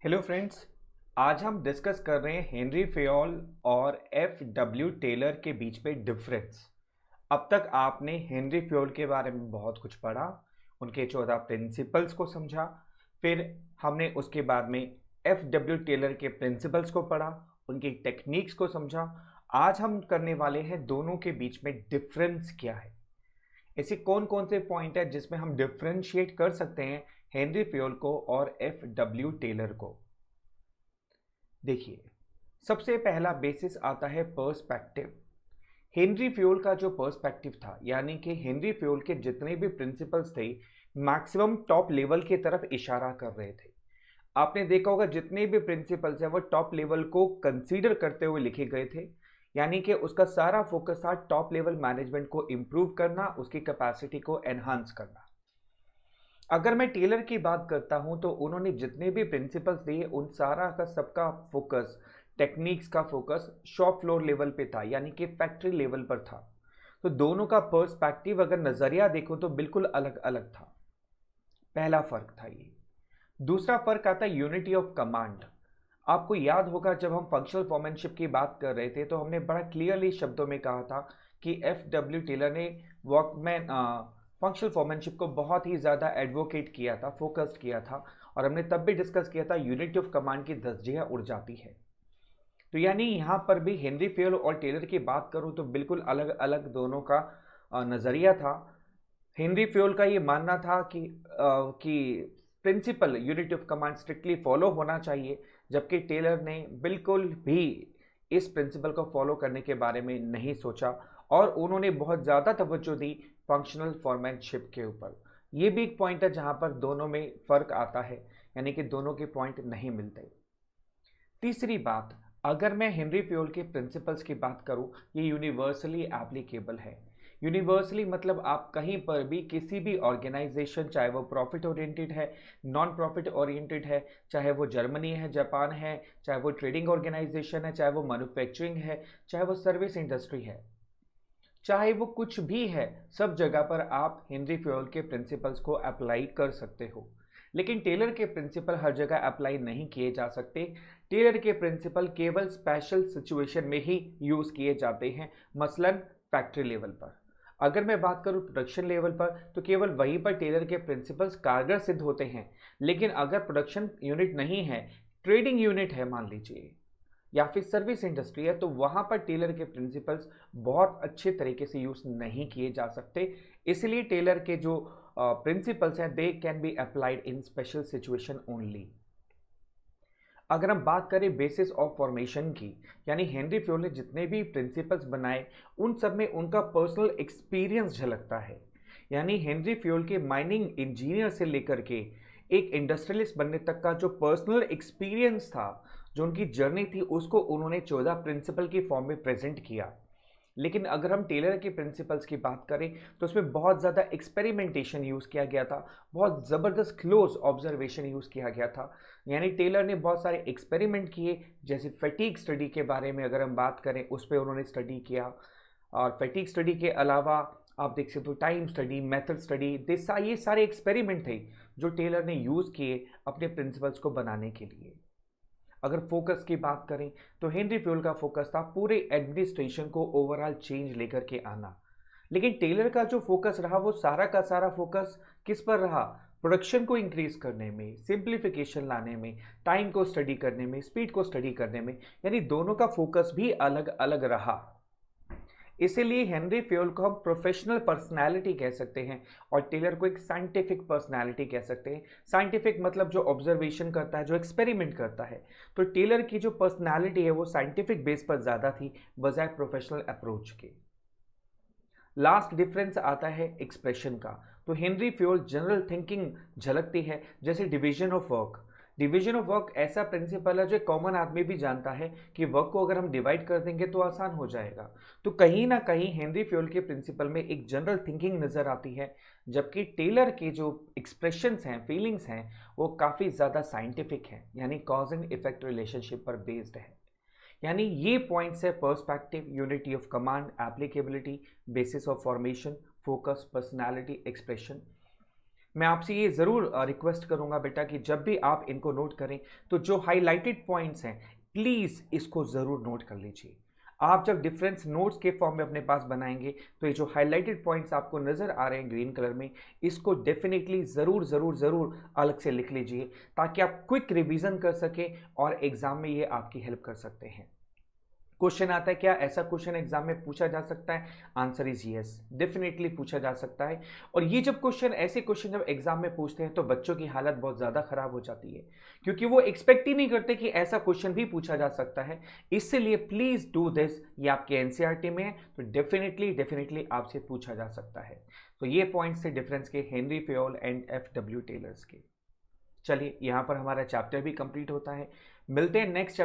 Hello friends. आज हम discuss कर रहे हैं हेनरी फेयोल और एफ डब्ल्यू टेलर के बीच में डिफरेंस। अब तक आपने हेनरी फेयोल के बारे में बहुत कुछ पढ़ा, उनके 14 प्रिंसिपल्स को समझा। फिर हमने उसके बाद में एफ डब्ल्यू टेलर के प्रिंसिपल्स को पढ़ा, उनकी टेक्निक्स को समझा। आज हम करने वाले हैं दोनों के बीच में डिफरेंस क्या है, ऐसे कौन कौन से पॉइंट है जिसमें हम डिफ्रेंशिएट कर सकते हैं हेनरी फेयोल को और एफ डब्ल्यू टेलर को। देखिए, सबसे पहला बेसिस आता है पर्सपेक्टिव। हेनरी फ्योल का जो पर्सपेक्टिव था, यानी कि हेनरी फ्योल के जितने भी प्रिंसिपल्स थे मैक्सिमम टॉप लेवल की तरफ इशारा कर रहे थे। आपने देखा होगा जितने भी प्रिंसिपल्स हैं वो टॉप लेवल को कंसीडर करते हुए लिखे गए थे, यानी कि उसका सारा फोकस था टॉप लेवल मैनेजमेंट को इम्प्रूव करना, उसकी कैपेसिटी को एनहांस करना। अगर मैं टेलर की बात करता हूं तो उन्होंने जितने भी प्रिंसिपल्स दिए उन सारा का सबका फोकस, टेक्निक्स का फोकस शॉप फ्लोर लेवल पे था, यानी कि फैक्ट्री लेवल पर था। तो दोनों का पर्सपेक्टिव अगर नजरिया देखो तो बिल्कुल अलग अलग था। पहला फर्क था ये। दूसरा फर्क आता है यूनिटी ऑफ कमांड। आपको याद होगा जब हम फंक्शनल फॉर्मैनशिप की बात कर रहे थे तो हमने बड़ा क्लियरली शब्दों में कहा था कि एफ डब्ल्यू टेलर ने वर्कमैन फंक्शनल फॉर्मैनशिप को बहुत ही ज़्यादा एडवोकेट किया था, फोकस्ड किया था। और हमने तब भी डिस्कस किया था यूनिटी ऑफ कमांड की धज्जियां उड़ जाती है। तो यानी यहाँ पर भी हेनरी फेयोल और टेलर की बात करूँ तो बिल्कुल अलग अलग दोनों का नज़रिया था। हेनरी फ्योल का ये मानना था कि principle unity of command strictly follow होना चाहिए, जबकि टेलर ने बिल्कुल भी इस प्रिंसिपल को फॉलो करने के बारे में नहीं सोचा और उन्होंने बहुत ज़्यादा तवज्जो दी फंक्शनल फॉर्मैनशिप के ऊपर। ये भी एक पॉइंट है जहाँ पर दोनों में फ़र्क आता है, यानी कि दोनों के पॉइंट नहीं मिलते। तीसरी बात, अगर मैं हेनरी फ्योल के प्रिंसिपल्स की बात करूं, ये यूनिवर्सली एप्लीकेबल है। यूनिवर्सली मतलब आप कहीं पर भी किसी भी ऑर्गेनाइजेशन, चाहे वो प्रॉफिट ओरिएंटेड है, नॉन प्रॉफिट ओरिएंटेड है, चाहे वो जर्मनी है, जापान है, चाहे वो ट्रेडिंग ऑर्गेनाइजेशन है, चाहे वो मैन्युफैक्चरिंग है, चाहे वो सर्विस इंडस्ट्री है, चाहे वो कुछ भी है, सब जगह पर आप हेनरी फ्योल के प्रिंसिपल्स को अप्लाई कर सकते हो। लेकिन टेलर के प्रिंसिपल हर जगह अप्लाई नहीं किए जा सकते। टेलर के प्रिंसिपल केवल स्पेशल सिचुएशन में ही यूज किए जाते हैं, मसलन फैक्ट्री लेवल पर। अगर मैं बात करूं प्रोडक्शन लेवल पर तो केवल वहीं पर टेलर के प्रिंसिपल्स कारगर सिद्ध होते हैं। लेकिन अगर प्रोडक्शन यूनिट नहीं है, ट्रेडिंग यूनिट है मान लीजिए, या फिर सर्विस इंडस्ट्री है, तो वहां पर टेलर के प्रिंसिपल्स बहुत अच्छे तरीके से यूज नहीं किए जा सकते। इसलिए टेलर के जो प्रिंसिपल्स हैं they can be applied in special situation only. अगर हम बात करें बेसिस ऑफ फॉर्मेशन की, यानी हेनरी फ्योल ने जितने भी प्रिंसिपल्स बनाए उन सब में उनका पर्सनल एक्सपीरियंस झलकता है। यानी हेनरी फ्योल के माइनिंग इंजीनियर से लेकर के एक इंडस्ट्रियलिस्ट बनने तक का जो पर्सनल एक्सपीरियंस था, जो उनकी जर्नी थी, उसको उन्होंने 14 प्रिंसिपल की फॉर्म में प्रेजेंट किया। लेकिन अगर हम टेलर के प्रिंसिपल्स की बात करें तो उसमें बहुत ज़्यादा एक्सपेरिमेंटेशन यूज़ किया गया था, बहुत ज़बरदस्त क्लोज ऑब्जर्वेशन यूज़ किया गया था। यानी टेलर ने बहुत सारे एक्सपेरिमेंट किए, जैसे फैटीग स्टडी के बारे में अगर हम बात करें उस पर उन्होंने स्टडी किया। और फैटीग स्टडी के अलावा आप देख सकते हो टाइम स्टडी, मेथड स्टडी, ये सारे एक्सपेरिमेंट थे जो टेलर ने यूज़ किए अपने प्रिंसिपल्स को बनाने के लिए। अगर फोकस की बात करें तो हेनरी फ्योल का फोकस था पूरे एडमिनिस्ट्रेशन को ओवरऑल चेंज लेकर के आना। लेकिन टेलर का जो फोकस रहा वो सारा का सारा फोकस किस पर रहा? प्रोडक्शन को इंक्रीज करने में, सिंप्लीफिकेशन लाने में, टाइम को स्टडी करने में, स्पीड को स्टडी करने में। यानी दोनों का फोकस भी अलग अलग रहा। इसीलिए हेनरी फ्योल को हम प्रोफेशनल पर्सनालिटी कह सकते हैं और टेलर को एक साइंटिफिक पर्सनालिटी कह सकते हैं। साइंटिफिक मतलब जो ऑब्जर्वेशन करता है, जो एक्सपेरिमेंट करता है। तो टेलर की जो पर्सनालिटी है वो साइंटिफिक बेस पर ज़्यादा थी बजाय प्रोफेशनल अप्रोच के। लास्ट डिफरेंस आता है एक्सप्रेशन का। तो हेनरी फ्योल जनरल थिंकिंग झलकती है, जैसे division of work. Division of work ऐसा प्रिंसिपल है जो कॉमन आदमी भी जानता है कि वर्क को अगर हम डिवाइड कर देंगे तो आसान हो जाएगा। तो कहीं ना कहीं हेनरी फ्योल के प्रिंसिपल में एक जनरल थिंकिंग नज़र आती है, जबकि टेलर के जो एक्सप्रेशंस हैं, फीलिंग्स हैं, वो काफ़ी ज़्यादा साइंटिफिक हैं, यानी कॉज एंड इफेक्ट रिलेशनशिप पर बेस्ड है। यानी ये पॉइंट्स है perspective, unity of command, applicability, basis of formation, focus, personality, expression. मैं आपसे ये ज़रूर रिक्वेस्ट करूंगा बेटा कि जब भी आप इनको नोट करें तो जो हाईलाइटेड पॉइंट्स हैं प्लीज़ इसको ज़रूर नोट कर लीजिए। आप जब डिफरेंस नोट्स के फॉर्म में अपने पास बनाएंगे तो ये जो हाईलाइटेड पॉइंट्स आपको नज़र आ रहे हैं ग्रीन कलर में, इसको डेफिनेटली ज़रूर ज़रूर ज़रूर अलग से लिख लीजिए ताकि आप क्विक रिवीजन कर सकें और एग्ज़ाम में ये आपकी हेल्प कर सकते हैं। क्वेश्चन आता है क्या ऐसा क्वेश्चन एग्जाम में पूछा जा सकता है? आंसर इज यस, डेफिनेटली पूछा जा सकता है। और ये जब क्वेश्चन ऐसे क्वेश्चन जब एग्जाम में पूछते हैं तो बच्चों की हालत बहुत ज़्यादा खराब हो जाती है क्योंकि वो एक्सपेक्ट ही नहीं करते कि ऐसा क्वेश्चन भी पूछा जा सकता है। इसलिए प्लीज़ डू दिस, ये आपके एनसीईआरटी में है तो डेफिनेटली डेफिनेटली आपसे पूछा जा सकता है। तो ये पॉइंट्स थे डिफरेंस के Henri Fayol and F W. Taylor's के। चलिए यहाँ पर हमारा चैप्टर भी कंप्लीट होता है। मिलते हैं नेक्स्ट